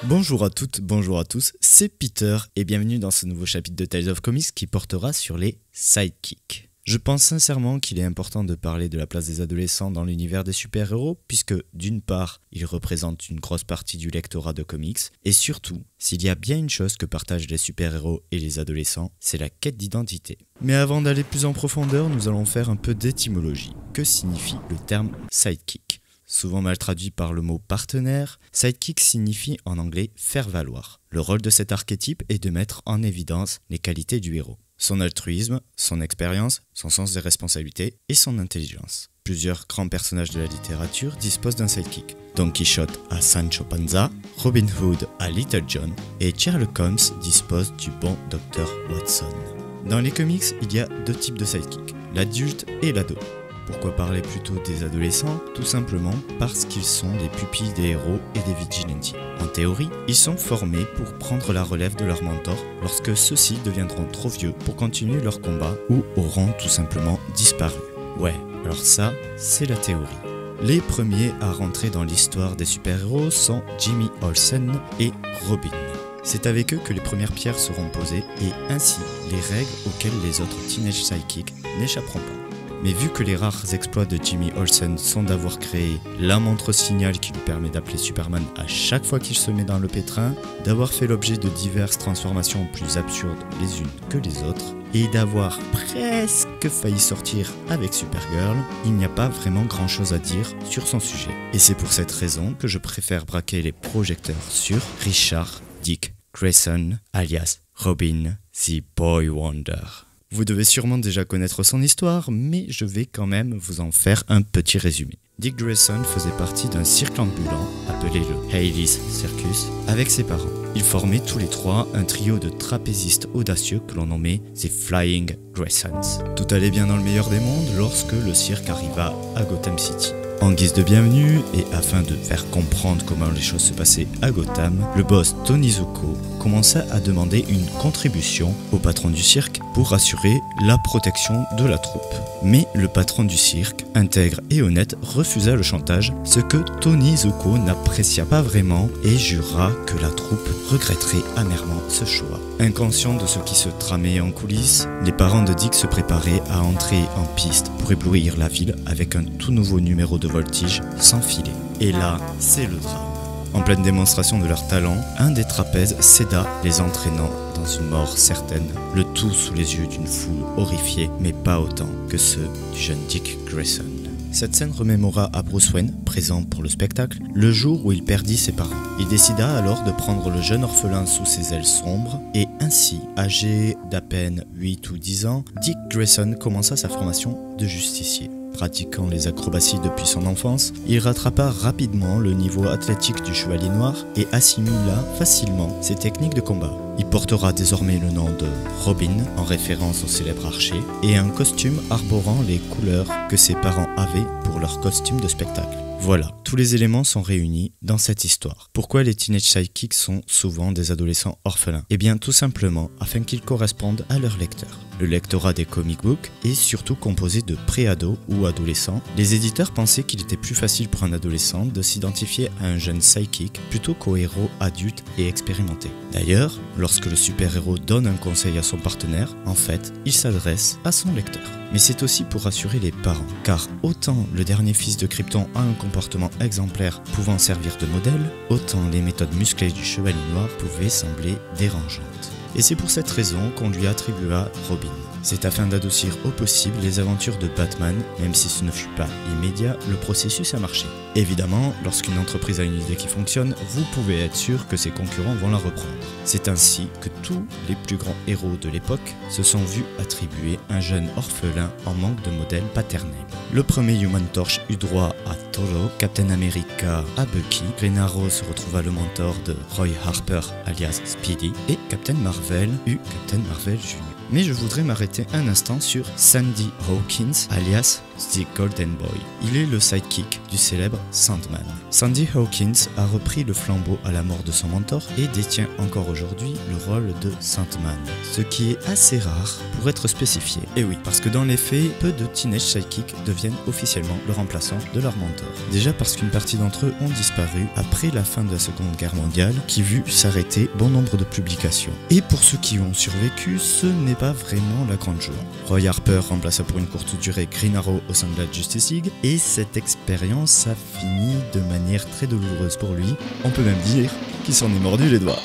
Bonjour à toutes, bonjour à tous, c'est Peter et bienvenue dans ce nouveau chapitre de Tales of Comics qui portera sur les sidekicks. Je pense sincèrement qu'il est important de parler de la place des adolescents dans l'univers des super-héros puisque d'une part, ils représentent une grosse partie du lectorat de comics et surtout, s'il y a bien une chose que partagent les super-héros et les adolescents, c'est la quête d'identité. Mais avant d'aller plus en profondeur, nous allons faire un peu d'étymologie. Que signifie le terme sidekick ? Souvent mal traduit par le mot partenaire, sidekick signifie en anglais faire valoir. Le rôle de cet archétype est de mettre en évidence les qualités du héros. Son altruisme, son expérience, son sens des responsabilités et son intelligence. Plusieurs grands personnages de la littérature disposent d'un sidekick. Don Quichotte a Sancho Panza, Robin Hood a Little John et Sherlock Holmes dispose du bon Dr Watson. Dans les comics, il y a deux types de sidekicks, l'adulte et l'ado. Pourquoi parler plutôt des adolescents ? Tout simplement parce qu'ils sont les pupilles des héros et des vigilantes. En théorie, ils sont formés pour prendre la relève de leurs mentors lorsque ceux-ci deviendront trop vieux pour continuer leur combat ou auront tout simplement disparu. Ouais, alors ça, c'est la théorie. Les premiers à rentrer dans l'histoire des super-héros sont Jimmy Olsen et Robin. C'est avec eux que les premières pierres seront posées et ainsi les règles auxquelles les autres teenage sidekicks n'échapperont pas. Mais vu que les rares exploits de Jimmy Olsen sont d'avoir créé la montre signal qui lui permet d'appeler Superman à chaque fois qu'il se met dans le pétrin, d'avoir fait l'objet de diverses transformations plus absurdes les unes que les autres, et d'avoir presque failli sortir avec Supergirl, il n'y a pas vraiment grand chose à dire sur son sujet. Et c'est pour cette raison que je préfère braquer les projecteurs sur Richard Dick Grayson, alias Robin the Boy Wonder. Vous devez sûrement déjà connaître son histoire, mais je vais quand même vous en faire un petit résumé. Dick Grayson faisait partie d'un cirque ambulant appelé le Hayley's Circus avec ses parents. Ils formaient tous les trois un trio de trapézistes audacieux que l'on nommait The Flying Graysons. Tout allait bien dans le meilleur des mondes lorsque le cirque arriva à Gotham City. En guise de bienvenue et afin de faire comprendre comment les choses se passaient à Gotham, le boss Tony Zucco commença à demander une contribution au patron du cirque pour assurer la protection de la troupe. Mais le patron du cirque, intègre et honnête, refusa le chantage, ce que Tony Zucco n'apprécia pas vraiment et jura que la troupe regretterait amèrement ce choix. Inconscients de ce qui se tramait en coulisses, les parents de Dick se préparaient à entrer en piste pour éblouir la ville avec un tout nouveau numéro de voltige sans filet. Et là, c'est le drame. En pleine démonstration de leur talent, un des trapèzes céda, les entraînant dans une mort certaine, le tout sous les yeux d'une foule horrifiée, mais pas autant que ceux du jeune Dick Grayson. Cette scène remémora à Bruce Wayne, présent pour le spectacle, le jour où il perdit ses parents. Il décida alors de prendre le jeune orphelin sous ses ailes sombres, et ainsi, âgé d'à peine 8 ou 10 ans, Dick Grayson commença sa formation de justicier. Pratiquant les acrobaties depuis son enfance, il rattrapa rapidement le niveau athlétique du Chevalier Noir et assimila facilement ses techniques de combat. Il portera désormais le nom de Robin, en référence au célèbre archer, et un costume arborant les couleurs que ses parents avaient pour leur costume de spectacle. Voilà, tous les éléments sont réunis dans cette histoire. Pourquoi les teenage sidekicks sont souvent des adolescents orphelins ? Eh bien tout simplement afin qu'ils correspondent à leur lecteur. Le lectorat des comic books est surtout composé de pré-ados ou adolescents. Les éditeurs pensaient qu'il était plus facile pour un adolescent de s'identifier à un jeune sidekick plutôt qu'au héros adulte et expérimenté. D'ailleurs, lorsque le super-héros donne un conseil à son partenaire, en fait, il s'adresse à son lecteur. Mais c'est aussi pour rassurer les parents, car autant le dernier fils de Krypton a un comportement exemplaire pouvant servir de modèle, autant les méthodes musclées du Chevalier Noir pouvaient sembler dérangeantes. Et c'est pour cette raison qu'on lui attribua Robin. C'est afin d'adoucir au possible les aventures de Batman, même si ce ne fut pas immédiat, le processus a marché. Évidemment, lorsqu'une entreprise a une idée qui fonctionne, vous pouvez être sûr que ses concurrents vont la reprendre. C'est ainsi que tous les plus grands héros de l'époque se sont vus attribuer un jeune orphelin en manque de modèle paternel. Le premier Human Torch eut droit à Toro, Captain America à Bucky, Green Arrow se retrouva le mentor de Roy Harper alias Speedy, et Captain Marvel eut Captain Marvel Jr. Mais je voudrais m'arrêter un instant sur Sandy Hawkins, alias The Golden Boy. Il est le sidekick du célèbre Sandman. Sandy Hawkins a repris le flambeau à la mort de son mentor et détient encore aujourd'hui le rôle de Sandman, ce qui est assez rare pour être spécifié. Et oui, parce que dans les faits, peu de teenage sidekicks deviennent officiellement le remplaçant de leur mentor. Déjà parce qu'une partie d'entre eux ont disparu après la fin de la Seconde Guerre mondiale, qui vit s'arrêter bon nombre de publications. Et pour ceux qui ont survécu, ce n'est pas vraiment la grande joie. Roy Harper remplaça pour une courte durée Green Arrow au sein de la Justice League, et cette expérience a fini de manière très douloureuse pour lui. On peut même dire qu'il s'en est mordu les doigts.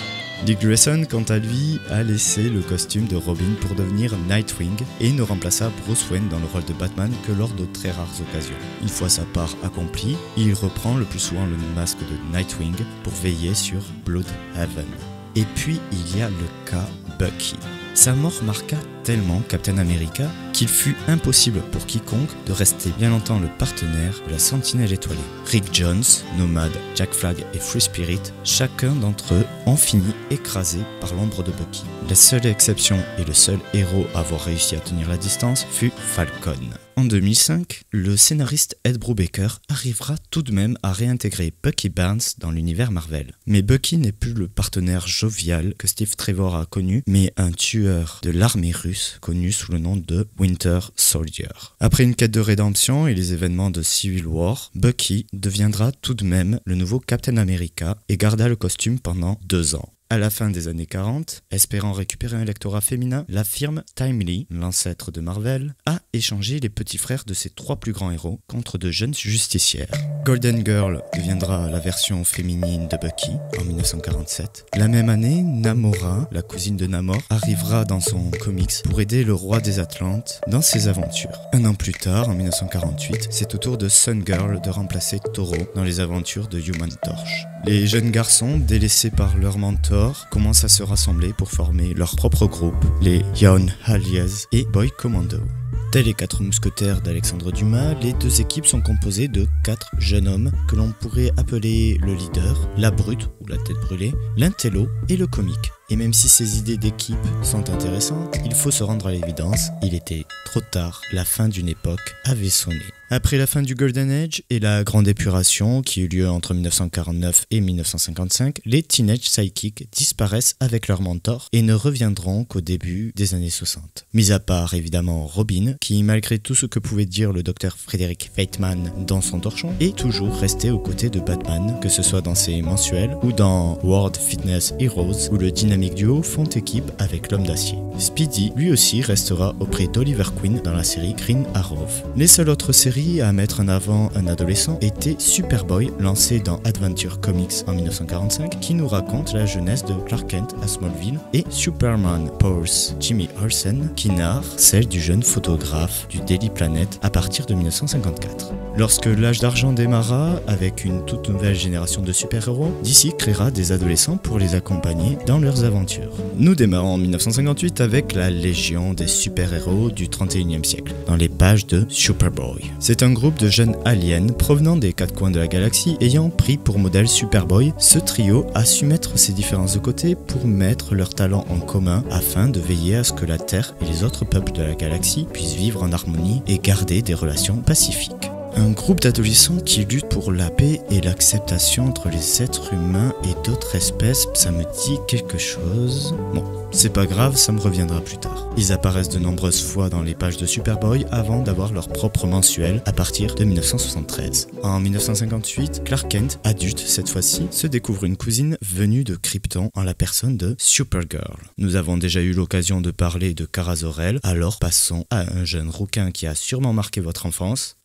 Dick Grayson, quant à lui, a laissé le costume de Robin pour devenir Nightwing et ne remplaça Bruce Wayne dans le rôle de Batman que lors de très rares occasions. Une fois sa part accomplie, il reprend le plus souvent le masque de Nightwing pour veiller sur Bloodhaven. Et puis il y a le cas Bucky. Sa mort marqua tellement Captain America qu'il fut impossible pour quiconque de rester bien longtemps le partenaire de la Sentinelle étoilée. Rick Jones, Nomad, Jack Flag et Free Spirit, chacun d'entre eux ont fini écrasé par l'ombre de Bucky. La seule exception et le seul héros à avoir réussi à tenir la distance fut Falcon. En 2005, le scénariste Ed Brubaker arrivera tout de même à réintégrer Bucky Barnes dans l'univers Marvel. Mais Bucky n'est plus le partenaire jovial que Steve Trevor a connu, mais un tueur de l'armée russe connu sous le nom de Winter Soldier. Après une quête de rédemption et les événements de Civil War, Bucky deviendra tout de même le nouveau Captain America et garda le costume pendant 2 ans. À la fin des années 40, espérant récupérer un lectorat féminin, la firme Timely, l'ancêtre de Marvel, a échangé les petits frères de ses 3 plus grands héros contre de jeunes justicières. Golden Girl deviendra la version féminine de Bucky en 1947. La même année, Namora, la cousine de Namor, arrivera dans son comics pour aider le roi des Atlantes dans ses aventures. Un an plus tard, en 1948, c'est au tour de Sun Girl de remplacer Toro dans les aventures de Human Torch. Les jeunes garçons, délaissés par leur mentor, commencent à se rassembler pour former leur propre groupe, les Young Allies et Boy Commando. Tels les 4 mousquetaires d'Alexandre Dumas, les 2 équipes sont composées de 4 jeunes hommes que l'on pourrait appeler le leader, la brute ou la tête brûlée, l'intello et le comique. Et même si ces idées d'équipe sont intéressantes, il faut se rendre à l'évidence, il était trop tard, la fin d'une époque avait sonné. Après la fin du Golden Age et la grande épuration qui eut lieu entre 1949 et 1955, les Teenage Sidekicks disparaissent avec leur mentor et ne reviendront qu'au début des années 60. Mis à part évidemment Robin, qui malgré tout ce que pouvait dire le docteur Frederick Feitman dans son torchon, est toujours resté aux côtés de Batman, que ce soit dans ses mensuels ou dans World Fitness Heroes, où le dynamique duo font équipe avec l'homme d'acier. Speedy, lui aussi, restera auprès d'Oliver Queen dans la série Green Arrow. Les seules autres séries à mettre en avant un adolescent était Superboy, lancé dans Adventure Comics en 1945, qui nous raconte la jeunesse de Clark Kent à Smallville, et Superman Powers Jimmy Olsen, qui narre celle du jeune photographe du Daily Planet à partir de 1954. Lorsque l'âge d'argent démarra, avec une toute nouvelle génération de super-héros, DC créera des adolescents pour les accompagner dans leurs aventures. Nous démarrons en 1958 avec la Légion des super-héros du 31e siècle, dans les pages de Superboy. C'est un groupe de jeunes aliens provenant des 4 coins de la galaxie ayant pris pour modèle Superboy. Ce trio a su mettre ses différences de côté pour mettre leurs talents en commun afin de veiller à ce que la Terre et les autres peuples de la galaxie puissent vivre en harmonie et garder des relations pacifiques. Un groupe d'adolescents qui luttent pour la paix et l'acceptation entre les êtres humains et d'autres espèces, ça me dit quelque chose. Bon, c'est pas grave, ça me reviendra plus tard. Ils apparaissent de nombreuses fois dans les pages de Superboy avant d'avoir leur propre mensuel à partir de 1973. En 1958, Clark Kent, adulte cette fois-ci, se découvre une cousine venue de Krypton en la personne de Supergirl. Nous avons déjà eu l'occasion de parler de Kara Zor-El, alors passons à un jeune rouquin qui a sûrement marqué votre enfance.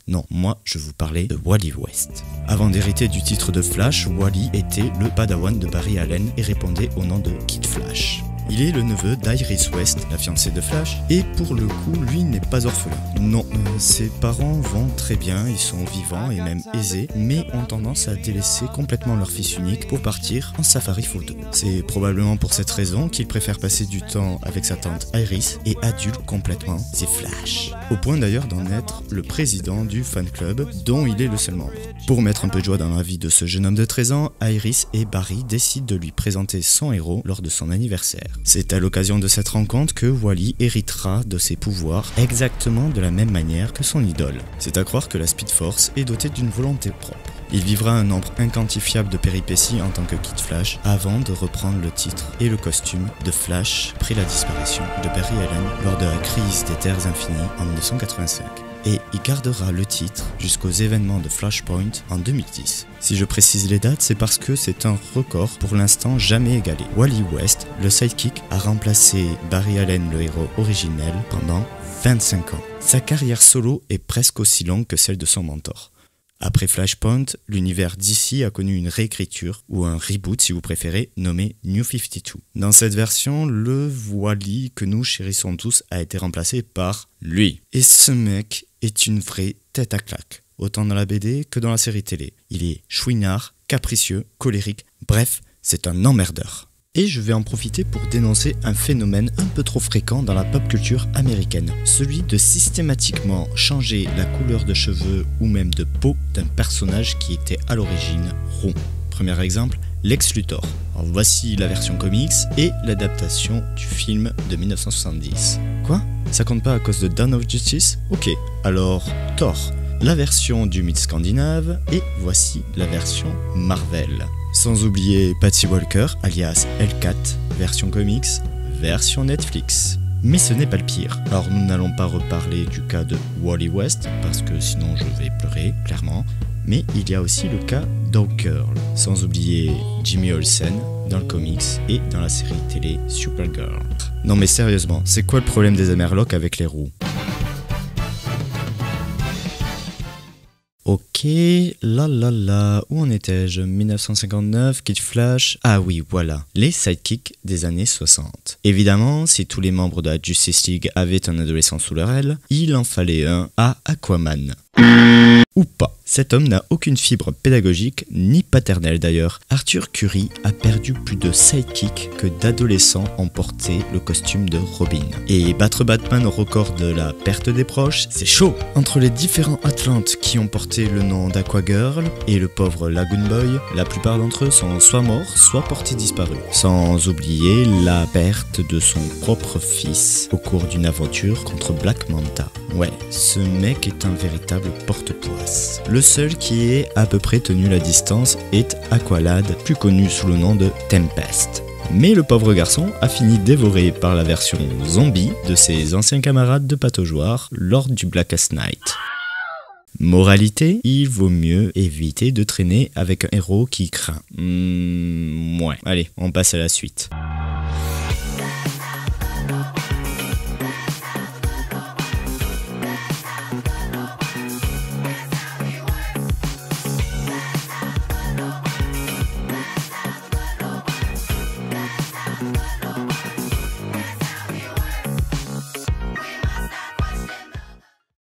Non, moi je vous parlais de Wally West. Avant d'hériter du titre de Flash, Wally était le padawan de Barry Allen et répondait au nom de Kid Flash. Il est le neveu d'Iris West, la fiancée de Flash, et pour le coup, lui n'est pas orphelin. Non, ses parents vont très bien, ils sont vivants et même aisés, mais ont tendance à délaisser complètement leur fils unique pour partir en safari photo. C'est probablement pour cette raison qu'il préfère passer du temps avec sa tante Iris et adule complètement ses Flash. Au point d'ailleurs d'en être le président du fan club dont il est le seul membre. Pour mettre un peu de joie dans la vie de ce jeune homme de 13 ans, Iris et Barry décident de lui présenter son héros lors de son anniversaire. C'est à l'occasion de cette rencontre que Wally héritera de ses pouvoirs exactement de la même manière que son idole. C'est à croire que la Speed Force est dotée d'une volonté propre. Il vivra un nombre inquantifiable de péripéties en tant que Kid Flash avant de reprendre le titre et le costume de Flash après la disparition de Barry Allen lors de la crise des Terres Infinies en 1985. Et il gardera le titre jusqu'aux événements de Flashpoint en 2010. Si je précise les dates, c'est parce que c'est un record pour l'instant jamais égalé. Wally West, le sidekick, a remplacé Barry Allen, le héros originel, pendant 25 ans. Sa carrière solo est presque aussi longue que celle de son mentor. Après Flashpoint, l'univers DC a connu une réécriture, ou un reboot si vous préférez, nommé New 52. Dans cette version, le Wally que nous chérissons tous a été remplacé par lui. Et ce mec est une vraie tête à claque, autant dans la BD que dans la série télé. Il est chouinard, capricieux, colérique, bref, c'est un emmerdeur. Et je vais en profiter pour dénoncer un phénomène un peu trop fréquent dans la pop culture américaine, celui de systématiquement changer la couleur de cheveux ou même de peau d'un personnage qui était à l'origine rond. Premier exemple, Lex Luthor. Alors voici la version comics et l'adaptation du film de 1970. Quoi ? Ça compte pas à cause de Dawn of Justice ? Ok, alors Thor, la version du mythe scandinave, et voici la version Marvel. Sans oublier Patsy Walker, alias Hellcat, version comics, version Netflix. Mais ce n'est pas le pire. Alors nous n'allons pas reparler du cas de Wally West, parce que sinon je vais pleurer, clairement. Mais il y a aussi le cas Dog Girl, sans oublier Jimmy Olsen dans le comics et dans la série télé Supergirl. Non mais sérieusement, c'est quoi le problème des Amerlocs avec les roues ? Ok, où en étais-je ? 1959, Kid Flash, ah oui, voilà, les sidekicks des années 60. Évidemment, si tous les membres de la Justice League avaient un adolescent sous leur aile, il en fallait un à Aquaman. Ou pas. Cet homme n'a aucune fibre pédagogique, ni paternelle d'ailleurs. Arthur Curry a perdu plus de sidekicks que d'adolescents ont porté le costume de Robin. Et battre Batman au record de la perte des proches, c'est chaud. Entre les différents Atlantes qui ont porté le nom d'Aquagirl et le pauvre Lagoon Boy, la plupart d'entre eux sont soit morts, soit portés disparus. Sans oublier la perte de son propre fils au cours d'une aventure contre Black Manta. Ouais, ce mec est un véritable porte-poisse. Le seul qui ait à peu près tenu la distance est Aqualad, plus connu sous le nom de Tempest. Mais le pauvre garçon a fini dévoré par la version zombie de ses anciens camarades de pataugeoire lors du Blackest Night. Moralité, il vaut mieux éviter de traîner avec un héros qui craint. Ouais, allez, on passe à la suite.